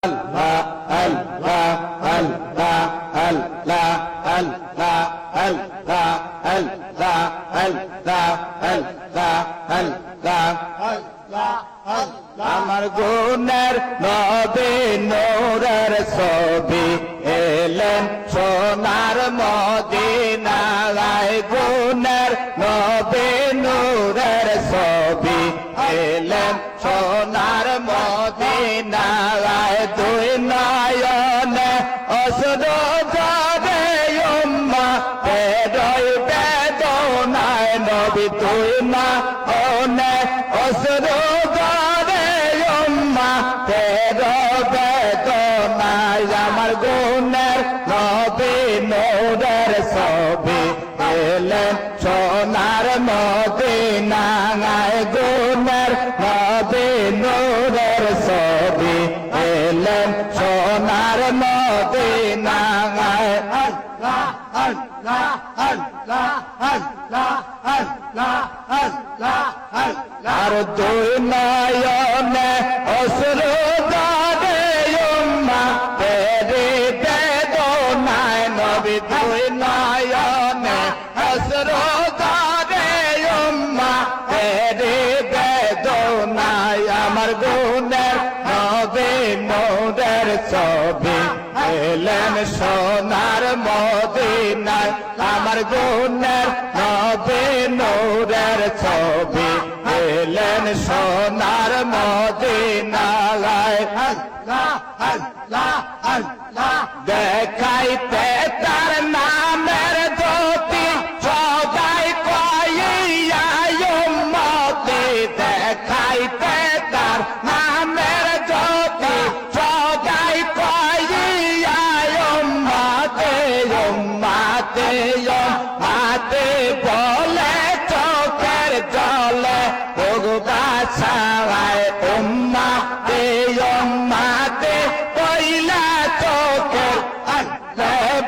Allah, Allah, Allah, Allah, Allah, Allah, Allah, Allah, Allah, Allah, আমার গুণের নবী নূরের ছবি এলেন সোনার মদিনায় গুণের নবী নূরের ছবি এলেন সোনার মদিনায় দুই নয়নে অশ্রু ঝরে উম্মতের বেদনায় নবী দুই নয়নে অশ্রু ঝরে উম্মতের বেদনায় আমার গুণের নবী নূরের ছবি এলেন সোনার মদিনায় গুণের নবী নূরের ছবি এলেন সোনার মদিনায় আল্লাহ আল্লাহ আল্লাহ আল্লাহ আল্লাহ আল্লাহ আল্লাহ আর দুই নয়নে অশ্রু ঝরে উম্মতের বেদনায় নবী দুই নয়নে অশ্রু ঝরে উম্মতের বেদনায় আমার গুণের নবী নূরের ছবি এলেন সোনার মদিনায় আমার গুণের নবী নূরের ছবি এলেন সোনার মদিনায় আল্লাহ আল্লাহ আল্লাহ দেখাইতে তার নামের জ্যোতি সদাই কইয়া উম্মতে দেখাইতে তার নামের জ্যোতি সদাই কইয়া উম্মতে উম্মতে উম্মতে বলে চোখের জলে ভগবা ছাওয়ায় উম্মতে উম্মতে কইলা চোখের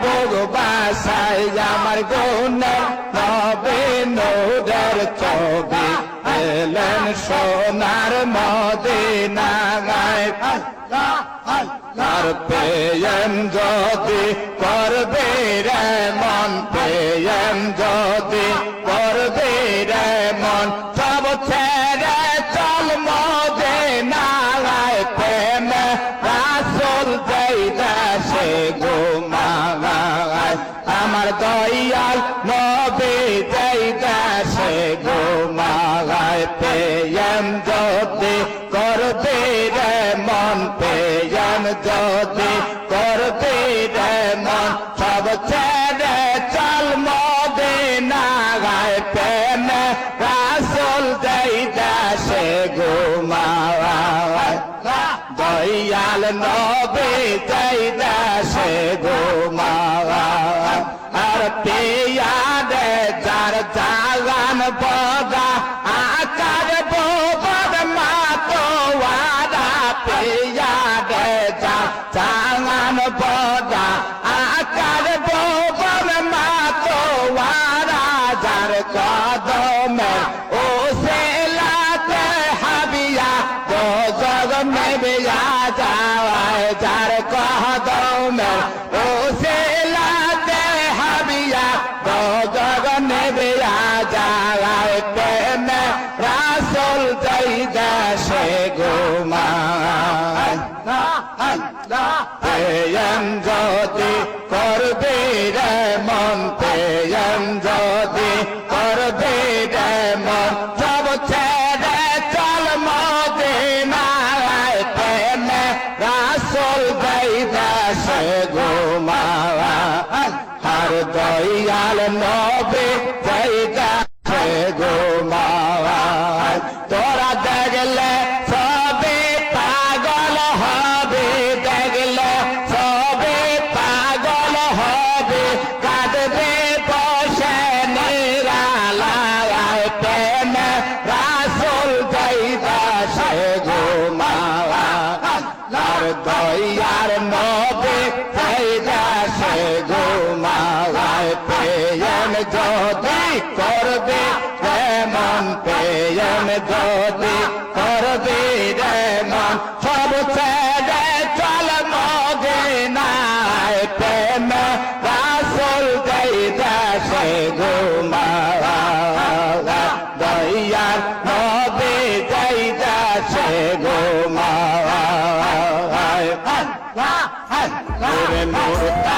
ভগবা ছায় আমার গুণের নবী নূরের ছবি এলেন সোনার মদিনায় আল্লাহ আল্লাহর প্রেম যদি করবে রে মন প্রেম যদি করবে রে মন সব ছেড়ে চল মদিনায় প্রেম রাসূল যেই দেশে ঘুমায় আমার দয়াল নবী যেই দেশে ঘুমায় প্রেম যদি করবে রে মন প্রেম যদি করবে রে মন সব ছেড়ে চল মদিনায় প্রেম রাসূল যেই দেশে ঘুমায় দয়াল নবী যেই দেশে ঘুমায় আর পিয়ারে যার জাগান বদা আকার বোবদ মাতোয়ারা পিয়ারে যার জাগান বদা আকার বোবদ মাতোয়ারা যার কদমে ও সেলাতে হাবিয়া তো জগ মে বিয়া যাওয়ায় যার কদমে ও সেলাতে হাবিয়া তো জগ মে বিয়া যাওয়ায় প্রেমে রাসূল যেই দেশে ঘুমায় প্রেম যদি করবে রে মন প্রেম যদি করবে রে মন সব ছেড়ে চল মদিনায় প্রেমে রাসূল যেই দেশে ঘুমায় আর দয়াল নবী যেই দেশে ঘুমায় তোরা দেখলে সবে পাগল হবে দেখলে সবে পাগল হবে কাঁদবে বসে নিরালায় প্রেমে রাসূল যেই দেশে ঘুমায় আর দয়ার নবী যেই দেশে ঘুমায় প্রেম যদি করবে মন প্রেম যদি করবে রে মন সব ছেড়ে চল ঘুমাওয়া দয়ার নবী যাইতাছে ঘুমাওয়া নূর নূর